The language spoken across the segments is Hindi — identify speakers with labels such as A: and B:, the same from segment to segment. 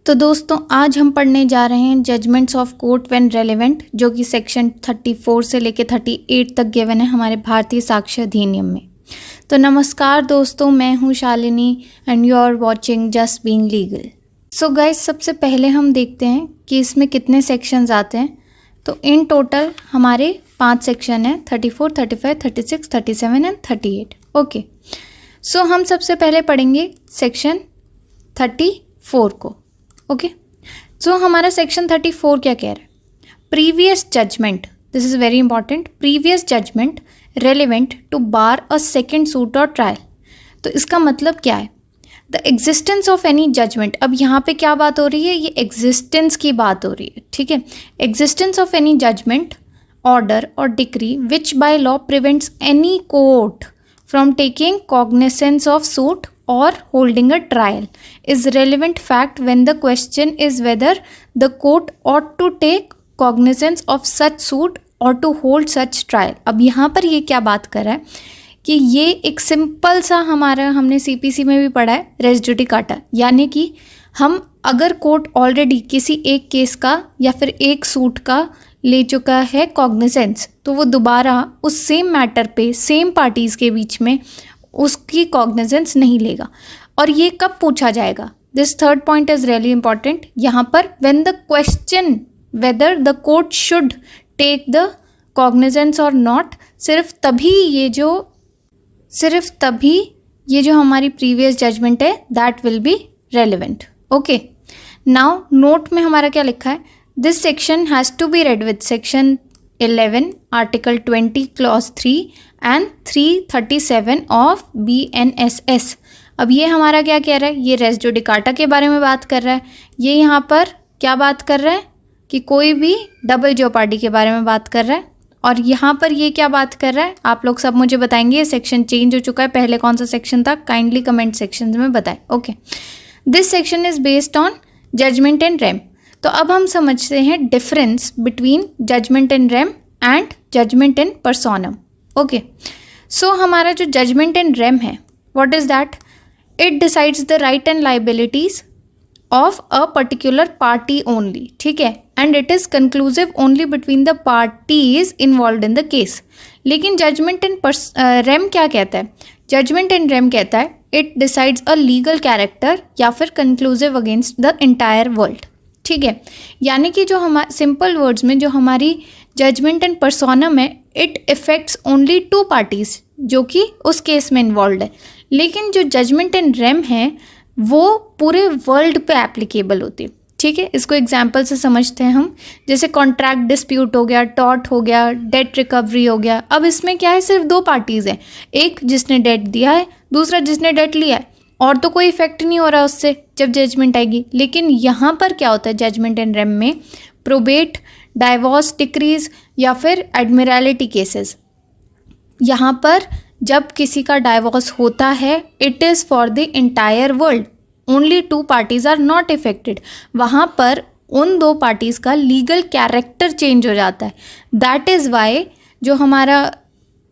A: तो दोस्तों आज हम पढ़ने जा रहे हैं judgements of court when relevant, जो कि सेक्शन 34 से लेकर 38 तक गिवन है हमारे भारतीय साक्ष्य अधिनियम में। तो नमस्कार दोस्तों, मैं हूं Shalini and you are watching just being legal. So guys, सबसे पहले हम देखते हैं कि इसमें कितने सेक्शंस आते हैं। तो इन टोटल हमारे 5 सेक्शन हैं, 34, 35, 36, 37 एंड 38। ओके, सो हम सबसे पहले पढ़ेंगे सेक्शन 34 को। ओके, सो हमारा सेक्शन 34 क्या कह रहा है? Previous judgment, this is very important, previous judgment relevant to bar a second suit और ट्रायल। तो इसका मतलब क्या है? The existence of any judgment. अब यहाँ पे क्या बात हो रही है? ये एग्जिस्टेंस की बात हो रही है, ठीक है। Existence of any judgment, order और decree which by law prevents any court from taking cognizance of suit or holding a trial is relevant fact when the question is whether the court ought to take cognizance of such suit or to hold such trial। अब यहाँ पर ये क्या बात कर रहा है कि ये एक सिंपल सा हमारा, हमने सीपीसी में भी पढ़ा है, रेस जुडिकाटा, यानी कि हम अगर कोर्ट ऑलरेडी किसी एक केस का या फिर एक सूट का ले चुका है कॉग्निसेंस, तो वो दोबारा उस सेम मैटर पे सेम पार्टीज़ के बीच में उसकी कॉग्निजेंस नहीं लेगा। और ये कब पूछा जाएगा? This third point is really important. यहाँ पर when the question whether the court should take the cognizance और नॉट, सिर्फ तभी ये जो हमारी प्रीवियस जजमेंट है that will be relevant. Okay, now note में हमारा क्या लिखा है? This section has to be read with section 11 article 20 clause 3 and 337 of BNSS। अब ये हमारा क्या कह रहा है? ये रेस जुडिकाटा के बारे में बात कर रहा है। ये यहाँ पर क्या बात कर रहा है कि कोई भी डबल जेओपार्डी के बारे में बात कर रहा है। और यहाँ पर ये क्या बात कर रहा है? आप लोग सब मुझे बताएंगे। ये सेक्शन चेंज हो चुका है, पहले कौन सा सेक्शन था? काइंडली कमेंट सेक्शन में बताएं। Okay, this section is based on judgment and rem. तो अब हम समझते हैं difference between judgment in rem and judgment in personam. Okay, so हमारा जो जजमेंट इन रेम है, what is that? It decides the right and liabilities of a particular party only, ठीक है, and it is conclusive only between the parties involved in the case. लेकिन जजमेंट इन रेम क्या कहता है? जजमेंट इन रेम कहता है it decides a legal character या फिर conclusive against the entire world, ठीक है। यानी कि जो हमारे सिंपल वर्ड्स में जो हमारी जजमेंट एंड पर्सोनम है, इट इफेक्ट्स ओनली 2 पार्टीज जो कि उस केस में इन्वॉल्व है। लेकिन जो जजमेंट इन रेम है वो पूरे वर्ल्ड पे एप्लीकेबल होती है, ठीक है। इसको एग्जांपल से समझते हैं हम, जैसे कॉन्ट्रैक्ट डिस्प्यूट हो गया, टॉर्ट हो गया, डेट रिकवरी हो गया। अब इसमें क्या है? सिर्फ 2 पार्टीज हैं, एक जिसने डेट दिया है, दूसरा जिसने डेट लिया है, और तो कोई इफेक्ट नहीं हो रहा उससे जब जजमेंट आएगी। लेकिन यहाँ पर क्या होता है जजमेंट एंड रेम में? प्रोबेट, डाइवोर्स डिक्रीज या फिर एडमिरलिटी केसेस। यहाँ पर जब किसी का डाइवोर्स होता है, it is for the entire world, only 2 parties are not affected. वहाँ पर उन 2 पार्टीज़ का लीगल कैरेक्टर चेंज हो जाता है। दैट इज़ वाई जो हमारा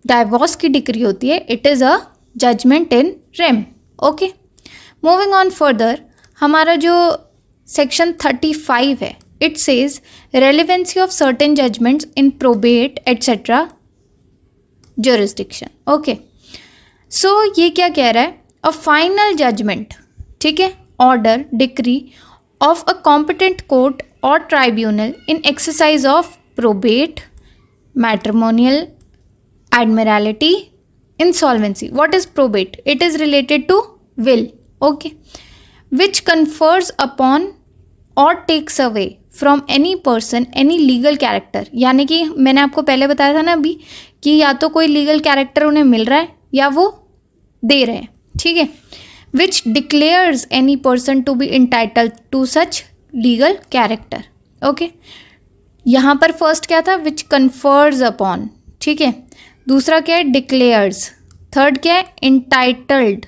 A: डाइवोर्स की डिक्री होती है, it is a judgment in rem. Okay, moving on further, हमारा जो सेक्शन 35 है, it says relevancy of certain judgments in probate etcetera jurisdiction. Okay, so ये क्या कह रहा है? अ फाइनल जजमेंट, ठीक है, order, decree of a competent court और tribunal in exercise of probate, matrimonial, admiralty, insolvency. What is probate? It is related to will, okay, which confers upon or takes away from any person any legal character। यानी कि मैंने आपको पहले बताया था ना अभी कि या तो कोई लीगल कैरेक्टर उन्हें मिल रहा है या वो दे रहे हैं, ठीक है। which declares any person to be entitled to such legal character, okay। यहाँ पर फर्स्ट क्या था? which confers upon, ठीक है। दूसरा क्या है? डिक्लेयर्स। थर्ड क्या है? Entitled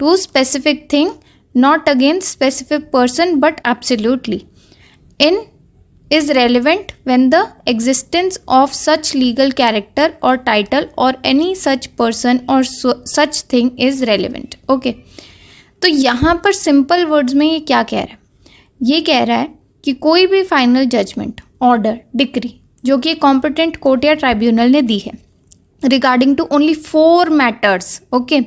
A: to specific thing, not against specific person but absolutely. In is relevant when the existence of such legal character और टाइटल और एनी सच पर्सन और such thing is relevant. Okay, तो यहाँ पर सिंपल वर्ड्स में ये क्या कह रहा है ये कह रहा है कि कोई भी फाइनल जजमेंट, ऑर्डर, डिक्री जो कि कॉम्पिटेंट कोर्ट या ट्राइब्यूनल ने दी है regarding to only 4 matters, okay,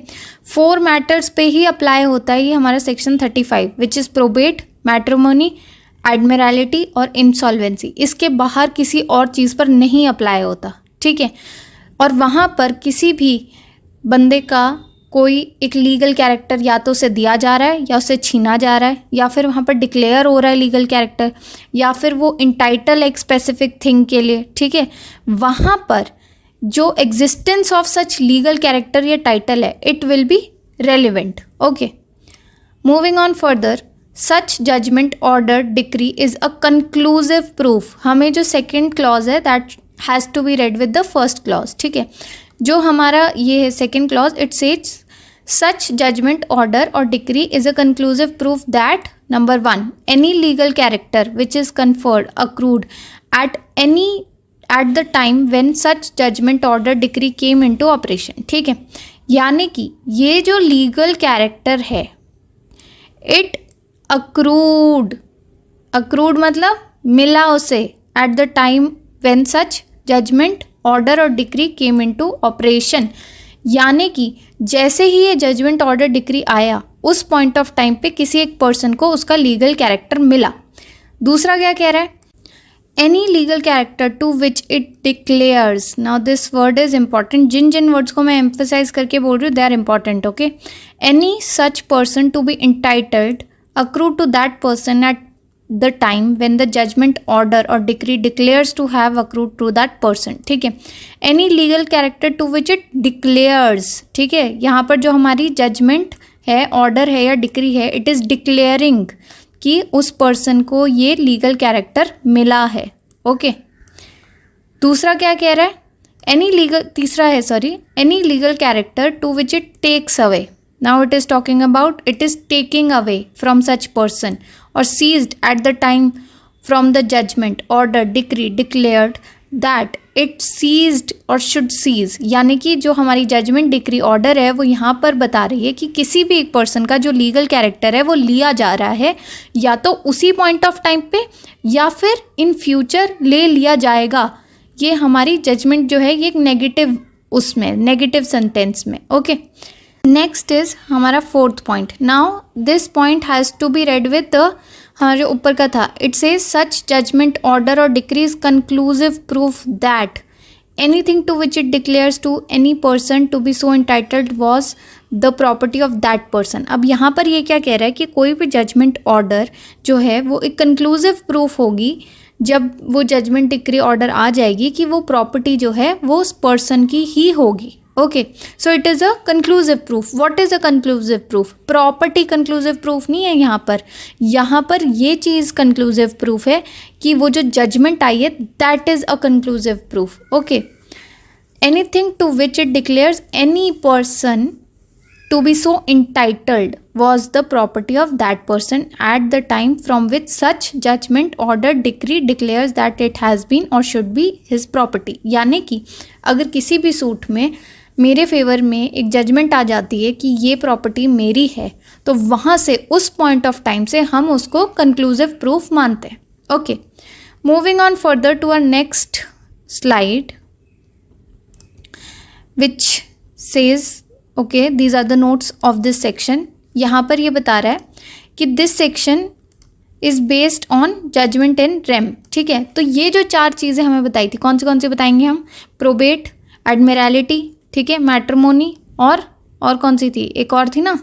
A: 4 matters पे ही अप्लाई होता है ये हमारा section 35 which is probate, matrimony, admiralty और इंसॉल्वेंसी। इसके बाहर किसी और चीज़ पर नहीं अप्लाई होता, ठीक है। और वहाँ पर किसी भी बंदे का कोई एक लीगल कैरेक्टर या तो उसे दिया जा रहा है या उसे छीना जा रहा है या फिर वहाँ पर डिक्लेयर हो रहा है लीगल कैरेक्टर या फिर वो इंटाइटल एक स्पेसिफिक थिंग के लिए, ठीक है, वहाँ पर जो existence of such legal character या टाइटल है it will be relevant, okay. Moving on further, such judgment, order, decree is a conclusive proof. हमें जो सेकेंड क्लॉज है that has to be read with the first clause, ठीक है। जो हमारा ये है second clause, it says such judgment, order और decree is a conclusive proof that number 1 any legal character which is conferred, accrued at the time when such judgment, order, decree came into operation, ठीक है। यानी कि ये जो लीगल कैरेक्टर है इट अक्रूड मतलब मिला उसे at the time when such judgment, order और डिक्री केम इनटू ऑपरेशन। यानी कि जैसे ही ये जजमेंट, ऑर्डर, डिक्री आया उस पॉइंट ऑफ टाइम पे किसी एक पर्सन को उसका लीगल कैरेक्टर मिला। दूसरा क्या कह रहा है, any legal character to which it declares. Now this word is important, जिन वर्ड्स को मैं एम्फेसाइज करके बोल रही हूँ they are important, okay. Any such person to be entitled, accrue to that person at the time when the judgment, order or decree declares to have accrued to that person, ठीक है। any legal character to which it declares, ठीक है। यहाँ पर जो हमारी जजमेंट है, ऑर्डर है या डिक्री है, इट इज़ डिक्लेयरिंग कि उस पर्सन को ये लीगल कैरेक्टर मिला है, ओके। दूसरा क्या कह रहा है, तीसरा है any legal character to which it takes away. Now it is talking about it is taking away from such person or seized at the time from the judgment, order, decree declared that it seized or should seize। यानी कि जो हमारी जजमेंट, डिक्री, ऑर्डर है वो यहाँ पर बता रही है कि किसी भी एक पर्सन का जो लीगल कैरेक्टर है वो लिया जा रहा है या तो उसी पॉइंट ऑफ टाइम पे या फिर इन फ्यूचर ले लिया जाएगा। ये हमारी जजमेंट जो है ये एक नेगेटिव, उसमें नेगेटिव सेंटेंस में, ओके। नेक्स्ट इज हमारा 4th point. Now this point has to be read with the, हमारा जो ऊपर का था, it says such judgment, order और decree is conclusive proof that anything to which it declares to any person to be so entitled was the property of that person. अब यहाँ पर ये क्या कह रहा है कि कोई भी जजमेंट, ऑर्डर जो है वो एक कंक्लूसिव प्रूफ होगी जब वो जजमेंट, डिक्री, ऑर्डर आ जाएगी कि वो प्रॉपर्टी जो है वो उस पर्सन की ही होगी, okay. So it is a conclusive proof. What is a conclusive proof? Property conclusive proof नहीं है यहाँ पर ये चीज़ कंक्लूसिव प्रूफ है कि वो जो जजमेंट आई है that is a conclusive proof, okay. Anything to which it declares any person to be so entitled was the property of that person at the time from which such judgment, order, decree declares that it has been or should be his property। यानी कि अगर किसी भी सूट में मेरे फेवर में एक जजमेंट आ जाती है कि ये प्रॉपर्टी मेरी है तो वहाँ से उस पॉइंट ऑफ टाइम से हम उसको कंक्लूसिव प्रूफ मानते हैं, okay. Moving on further to our next slide which says, okay, these are the notes of this section. यहाँ पर ये बता रहा है कि this section is based on judgment in rem, ठीक है। तो ये जो 4 चीज़ें हमें बताई थी, कौन सी बताएंगे हम? प्रोबेट, एडमिरलिटी, ठीक है, मैट्रिमोनी और कौन सी थी, एक और थी ना,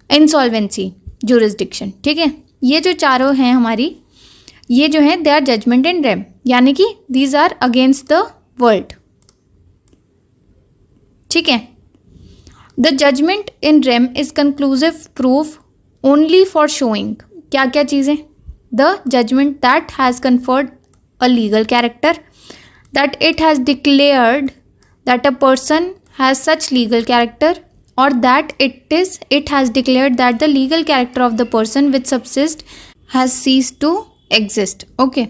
A: इंसॉल्वेंसी, जुरिस्डिक्शन, ठीक है। ये जो चारों हैं हमारी, ये जो है they are judgment in rem, यानी कि these are against the world, ठीक है। The judgment in rem is conclusive proof only for showing क्या क्या चीज़ें? The judgment that has conferred a legal character, that it has declared that a person has such legal character, or that it has declared that the legal character of the person which subsists has ceased to exist. Okay,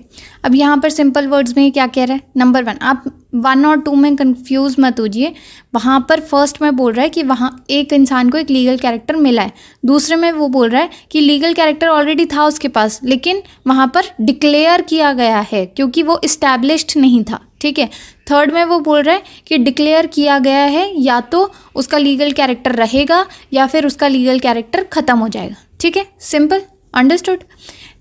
A: अब यहाँ पर सिंपल वर्ड्स में क्या कह रहा है, नंबर 1, आप 1 और 2 में कंफ्यूज मत होइए। वहाँ पर फर्स्ट में बोल रहा है कि वहाँ एक इंसान को एक लीगल कैरेक्टर मिला है, दूसरे में वो बोल रहा है कि लीगल कैरेक्टर ऑलरेडी था उसके पास, लेकिन वहाँ पर डिक्लेयर किया गया है क्योंकि वो इस्टेब्लिश्ड नहीं था। ठीक है, थर्ड में वो बोल रहा है कि डिक्लेयर किया गया है, या तो उसका लीगल कैरेक्टर रहेगा या फिर उसका लीगल कैरेक्टर ख़त्म हो जाएगा। ठीक है, simple, understood.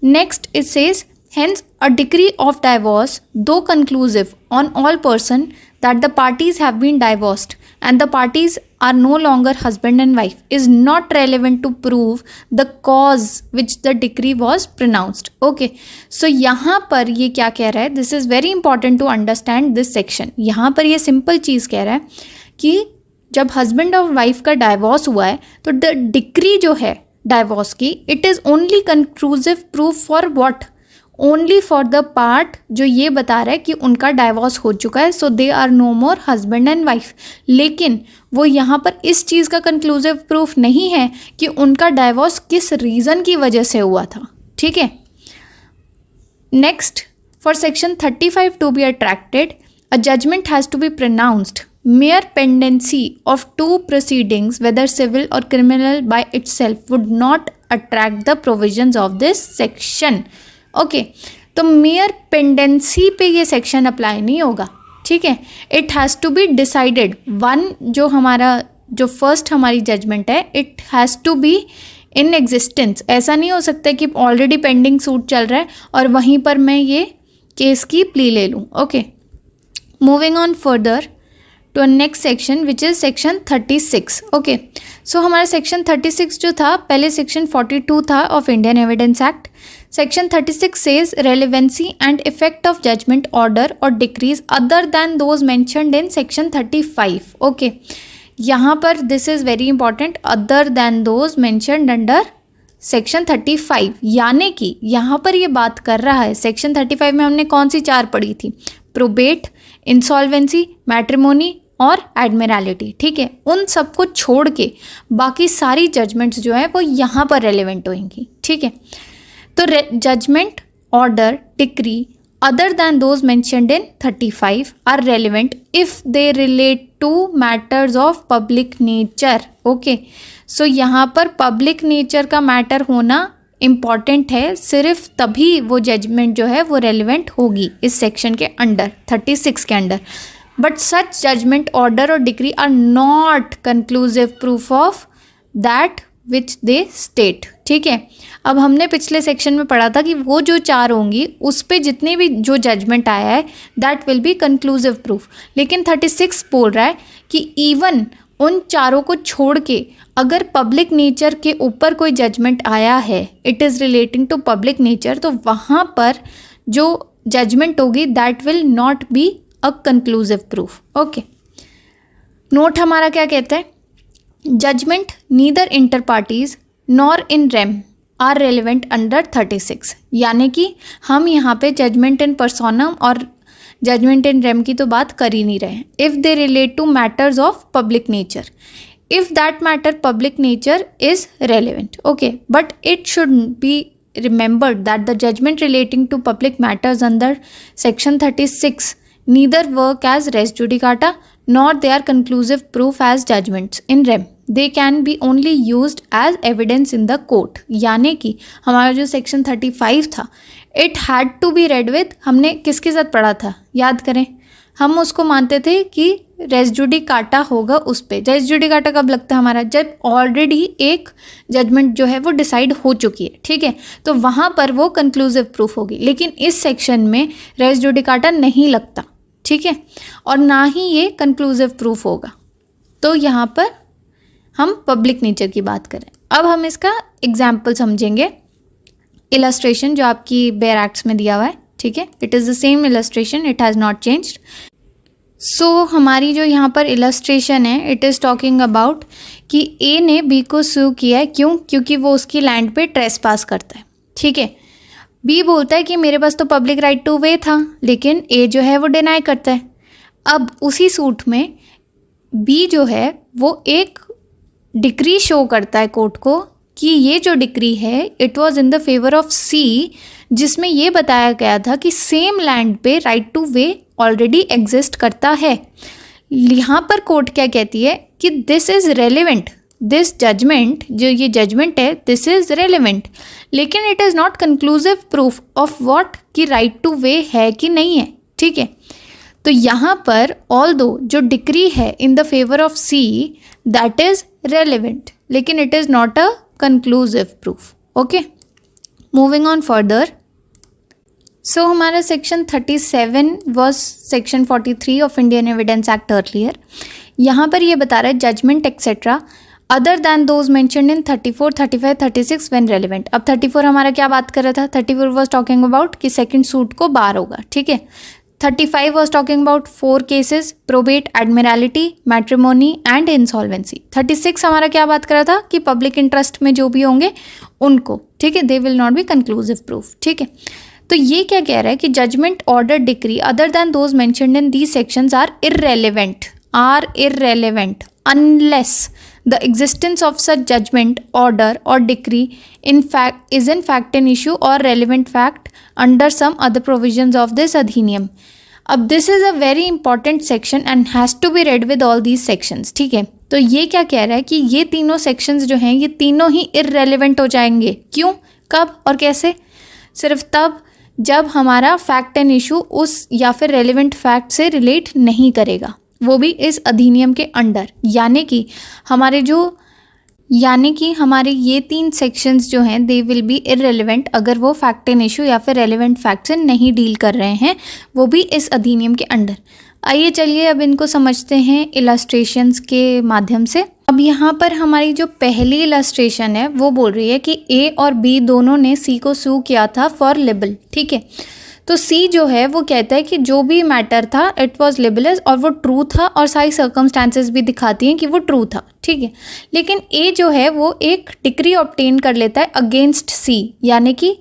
A: Next it says, hence a decree of divorce, though conclusive on all person that the parties have been divorced and the parties are no longer husband and wife, is not relevant to prove the cause which the decree was pronounced. Okay, so यहाँ पर ये क्या कह रहा है, this is very important to understand this section. यहाँ पर ये simple चीज़ कह रहा है कि जब हस्बैंड और वाइफ का डाइवोर्स हुआ है तो द डिक्री जो है डाइवोर्स की, it is only conclusive proof for what, only for the part जो ये बता रहा है कि उनका डाइवोर्स हो चुका है, so they are no more husband and wife. लेकिन वो यहाँ पर इस चीज़ का कंक्लूसिव प्रूफ नहीं है कि उनका डाइवोर्स किस रीज़न की वजह से हुआ था। ठीक है, next, for section 35 to be attracted, a judgment has to be pronounced mere pendency of two proceedings, whether civil or criminal, by itself would not attract the provisions of this section. Okay, तो mere pendency पे ये section apply नहीं होगा। ठीक है, it has to be decided, one जो हमारा जो first हमारी judgment है, it has to be in existence। ऐसा नहीं हो सकता कि already pending suit चल रहा है और वहीं पर मैं ये केस की प्ली ले लूँ। Okay, moving on further to next section which is section 36। Okay, so हमारा सेक्शन 36 जो था, पहले सेक्शन 42 था of Indian evidence Act. Section 36 says relevancy and effect of judgment order और decrees other than those mentioned in section 35। Okay, यहाँ पर this is very important, other than those mentioned under section 35, यानी कि यहाँ पर ये बात कर रहा है, सेक्शन 35 में हमने कौन सी 4 पढ़ी थी, प्रोबेट, इंसॉल्वेंसी, मैट्रिमोनी और एडमिरलिटी। ठीक है, उन सबको छोड़ के बाकी सारी जजमेंट्स जो है वो यहाँ पर रेलेवेंट होंगी। ठीक है, तो judgment, order, decree other than those mentioned in 35 are relevant if they relate to matters of public nature. Okay, so यहाँ पर पब्लिक नेचर का मैटर होना इम्पॉर्टेंट है, सिर्फ तभी वो जजमेंट जो है वो रेलेवेंट होगी इस सेक्शन के अंडर, 36 के under. But such judgment, order और decree are not conclusive proof of that which they state. ठीक है, अब हमने पिछले सेक्शन में पढ़ा था कि वो जो 4 होंगी उस पे जितने भी जो जजमेंट आया है that will B conclusive proof, लेकिन 36 बोल रहा है कि इवन उन चारों को छोड़ के अगर पब्लिक नेचर के ऊपर कोई जजमेंट आया है, it is relating to public nature, तो वहाँ पर जो जजमेंट होगी that will not be a conclusive proof. Okay, note हमारा क्या कहता है, judgment neither inter parties nor in rem are relevant under 36, यानी कि हम यहाँ पे जजमेंट इन पर्सोनम और जजमेंट इन रेम की तो बात कर ही नहीं रहे हैं। If they relate to matters of public nature, if that matter public nature is relevant. Okay, but it should be remembered that the judgment relating to public matters under section 36 neither work as res judicata nor they are conclusive proof as judgments in rem. They can be only used as evidence in the court. यानी कि हमारा जो सेक्शन 35 था, it had to be read with, हमने किसके साथ पढ़ा था याद करें, हम उसको मानते थे कि रेस जुडिकाटा होगा उस पर। रेस जुडिकाटा कब लगता है हमारा, जब ऑलरेडी एक जजमेंट जो है वो डिसाइड हो चुकी है। ठीक है, तो वहाँ पर वो कंक्लूसिव प्रूफ होगी, लेकिन इस सेक्शन में रेस जुडिकाटा नहीं लगता। ठीक है, और ना ही ये कंक्लूसिव प्रूफ होगा। तो यहाँ पर हम पब्लिक नेचर की बात करें। अब हम इसका एग्जाम्पल समझेंगे, इलस्ट्रेशन जो आपकी बेयर एक्ट्स में दिया हुआ है। ठीक है, it is the same illustration, it has not changed. So हमारी जो यहाँ पर इलस्ट्रेशन है, इट इज़ टॉकिंग अबाउट कि ए ने बी को सू किया है, क्यों, क्योंकि वो उसकी लैंड पे ट्रेसपास करता है। ठीक है, बी बोलता है कि मेरे पास तो पब्लिक राइट टू वे था, लेकिन ए जो है वो डिनाई करता है। अब उसी सूट में बी जो है वो एक डिक्री शो करता है कोर्ट को कि ये जो डिक्री है it was in the favour of C, जिसमें ये बताया गया था कि सेम लैंड पे right to way already exist करता है। यहाँ पर कोर्ट क्या कहती है कि this is relevant, this judgment, जो ये जजमेंट है दिस इज़ रेलिवेंट, लेकिन it is not conclusive proof of what कि राइट टू वे है कि नहीं है। ठीक है, तो यहाँ पर ऑल्दो जो डिक्री है in the favour of C that is relevant, लेकिन it is not a conclusive proof. Okay, moving on further. So हमारा section 37 was section 43 of Indian evidence Act earlier. यहाँ पर ये बता रहा है judgment etcetera other than those mentioned in 34, 35, 36 when relevant. अब 34 हमारा क्या बात कर रहा था, 34 वॉज टॉकिंग अबाउट कि सेकंड सूट को बार होगा। ठीक है, 35 was talking about 4 cases, probate, admiralty, matrimony and insolvency. 36 हमारा क्या बात कर रहा था कि पब्लिक इंटरेस्ट में जो भी होंगे उनको, ठीक है, they will not be conclusive proof. ठीक है, तो ये क्या कह रहा है कि judgment, order, decree other than those mentioned in these sections are irrelevant unless the existence of such judgment, order or decree in fact an issue or relevant fact under some other provisions of this adhiniyam. अब this is a very important section and has to be read with all these sections. ठीक है, तो ये क्या कह रहा है कि ये तीनों sections जो हैं ये तीनों ही irrelevant हो जाएंगे। क्यों, कब और कैसे? सिर्फ तब जब हमारा फैक्ट एंड इशू उस या फिर रेलिवेंट फैक्ट से रिलेट नहीं करेगा, वो भी इस अधिनियम के अंडर। यानी कि हमारे ये 3 सेक्शंस जो हैं दे विल बी इररेलेवेंट अगर वो फैक्ट एंड इशू या फिर रेलिवेंट फैक्ट से नहीं डील कर रहे हैं, वो भी इस अधिनियम के अंडर। आइए चलिए अब इनको समझते हैं इलस्ट्रेशंस के माध्यम से। अब यहाँ पर हमारी जो पहली इलस्ट्रेशन है वो बोल रही है कि ए और बी दोनों ने सी को सू किया था फॉर लिबल। ठीक है, तो सी जो है वो कहता है कि जो भी मैटर था इट वाज लिबलस और वो ट्रू था और सारी सर्कमस्टांसेस भी दिखाती हैं कि वो ट्रू था। ठीक है, लेकिन ए जो है वो एक डिक्री ऑब्टेन कर लेता है अगेंस्ट सी, यानी कि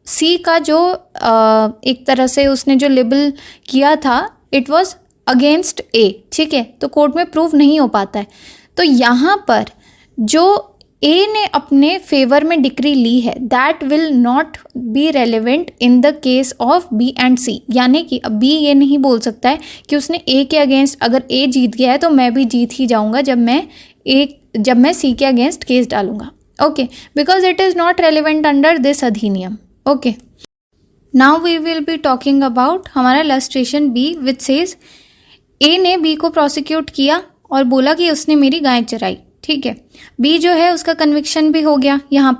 A: सी का जो एक तरह से उसने जो लिबल किया था इट वाज अगेंस्ट ए। ठीक है, तो कोर्ट में प्रूव नहीं हो पाता है। तो यहाँ पर जो ए ने अपने फेवर में डिक्री ली है that will not be relevant in the case of B and C. यानी कि अब बी ये नहीं बोल सकता है कि उसने ए के अगेंस्ट, अगर ए जीत गया है तो मैं भी जीत ही जाऊंगा जब मैं सी के अगेंस्ट केस डालूंगा। Okay, because it is not relevant under this अधिनियम। Okay, now we will be talking about हमारा illustration B which says A ने बी को प्रोसिक्यूट किया और बोला कि उसने मेरी गाय चराई। ठीक है, बी जो है उसका कन्विक्शन भी हो गया। यहाँ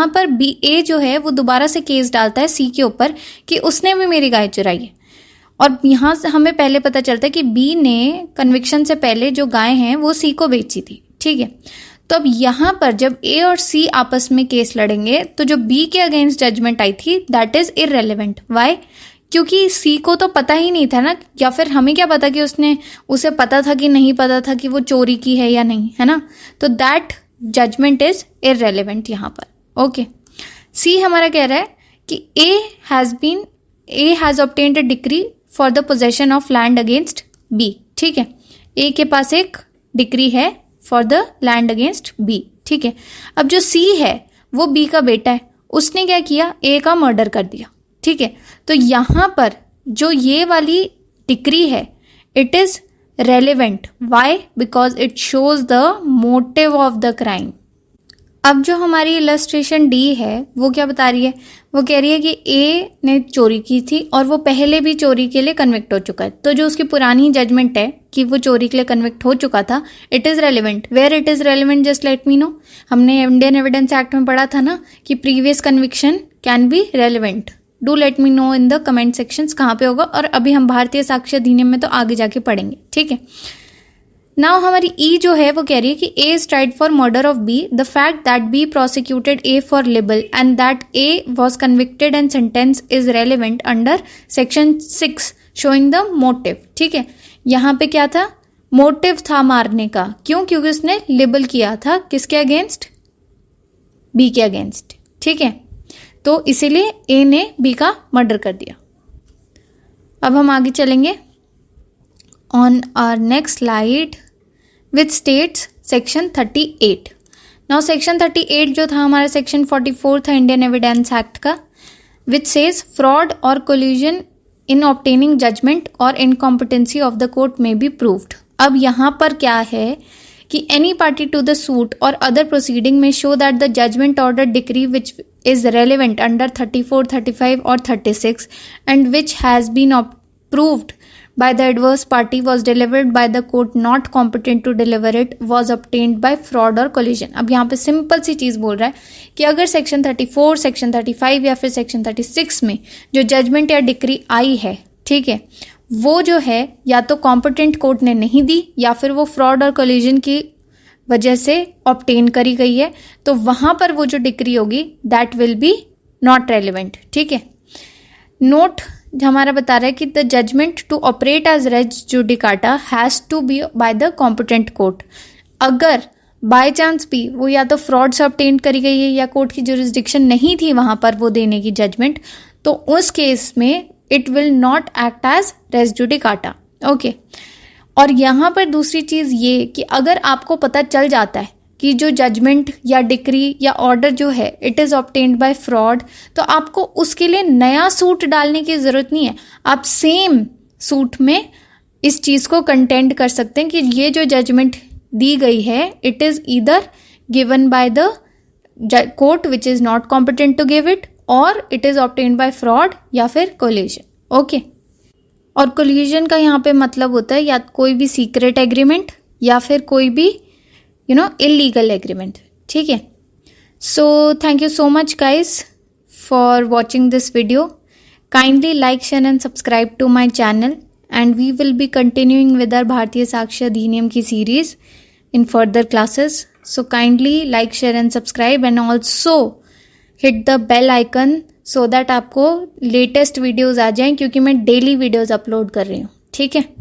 A: पर बी ए जो है वो दोबारा से केस डालता है सी के ऊपर कि उसने भी मेरी गाय चुराई है। और यहाँ से हमें पहले पता चलता है कि बी ने कन्विक्शन से पहले जो गाय हैं वो सी को बेची थी। ठीक है, तो अब यहाँ पर जब ए और सी आपस में केस लड़ेंगे तो जो बी के अगेंस्ट जजमेंट आई थी दैट इज इररेलेवेंट। वाई? क्योंकि सी को तो पता ही नहीं था ना, या फिर हमें क्या पता कि उसे पता था कि नहीं पता था कि वो चोरी की है या नहीं, है ना। तो दैट जजमेंट इज इररेलेवेंट यहाँ पर। ओके, सी हमारा कह रहा है कि A has obtained a decree for the possession of land against B. ठीक है, ए के पास एक डिक्री है for the land against B. ठीक है, अब जो सी है वो बी का बेटा है, उसने क्या किया, ए का मर्डर कर दिया। ठीक है, तो यहाँ पर जो ये वाली डिक्री है it is relevant. Why? Because it shows the motive of the crime. अब जो हमारी इलस्ट्रेशन डी है वो क्या बता रही है, वो कह रही है कि ए ने चोरी की थी और वो पहले भी चोरी के लिए कन्विक्ट हो चुका है। तो जो उसकी पुरानी जजमेंट है कि वो चोरी के लिए कन्विक्ट हो चुका था, it is relevant. Where it is relevant, just let me know. हमने इंडियन एविडेंस एक्ट में पढ़ा था ना कि previous conviction can be relevant. Do let me know in the comment sections कहाँ पे होगा, और अभी हम भारतीय साक्ष्य अधिनियम में तो आगे जाके पढ़ेंगे। ठीक है, नाउ हमारी ई जो है वो कह रही है कि A is tried for murder of B, the fact that B prosecuted A for libel and that A was convicted and sentence is relevant under section 6 showing the motive. ठीक है, यहाँ पे क्या था, मोटिव था मारने का। क्यों? क्योंकि उसने लिबल किया था किसके अगेंस्ट, बी के अगेंस्ट। ठीक है, तो इसीलिए ए ने बी का मर्डर कर दिया। अब हम आगे चलेंगे on our next slide which states section 38। Now section 38 जो था हमारा सेक्शन 44 था इंडियन एविडेंस एक्ट का, विच सेज फ्रॉड और कोल्यूजन इन ऑब्टेनिंग जजमेंट और incompetency of the court may be proved. अब यहाँ पर क्या है कि any party to the suit और other proceeding may show that the judgment order decree which is relevant under 34, 35 or 36 and which has been approved by the adverse party was delivered by the court not competent to deliver it was obtained by fraud or collusion। अब यहाँ पे सिंपल सी चीज़ बोल रहा है कि अगर सेक्शन 34, सेक्शन 35 या फिर सेक्शन 36 में जो जजमेंट या डिक्री आई है, ठीक है, वो जो है या तो कॉम्पिटेंट कोर्ट ने नहीं दी या फिर वो फ्रॉड और कोल्यूजन की वजह से ऑब्टेन करी गई है, तो वहाँ पर वो जो डिक्री होगी that will be not relevant. ठीक है, नोट हमारा बता रहा है कि the judgment to operate as res judicata has to be by the competent court. अगर बाय चांस भी वो या तो फ्रॉड से ऑब्टेन करी गई है या कोर्ट की जुरिस्डिक्शन नहीं थी वहाँ पर वो देने की जजमेंट, तो उस केस में it will not act as res judicata. Okay, और यहाँ पर दूसरी चीज़ ये कि अगर आपको पता चल जाता है कि जो जजमेंट या डिक्री या ऑर्डर जो है it is obtained by fraud, तो आपको उसके लिए नया सूट डालने की ज़रूरत नहीं है। आप सेम सूट में इस चीज़ को कंटेंड कर सकते हैं कि ये जो जजमेंट दी गई है it is either given by the court which is not competent to give it और it is obtained by fraud या फिर कोल्यूजन। ओके, और कोल्यूजन का यहाँ पे मतलब होता है या कोई भी सीक्रेट एग्रीमेंट या फिर कोई भी इलीगल एग्रीमेंट। ठीक है, so thank you so much guys for watching this video. Kindly like, share and subscribe to my channel and we will be continuing with our Bharatiya Sakshya Adhiniyam की series in further classes. So kindly like, share and subscribe and also hit the bell icon so that आपको लेटेस्ट वीडियोज़ आ जाएं, क्योंकि मैं डेली वीडियोज़ अपलोड कर रही हूँ। ठीक है।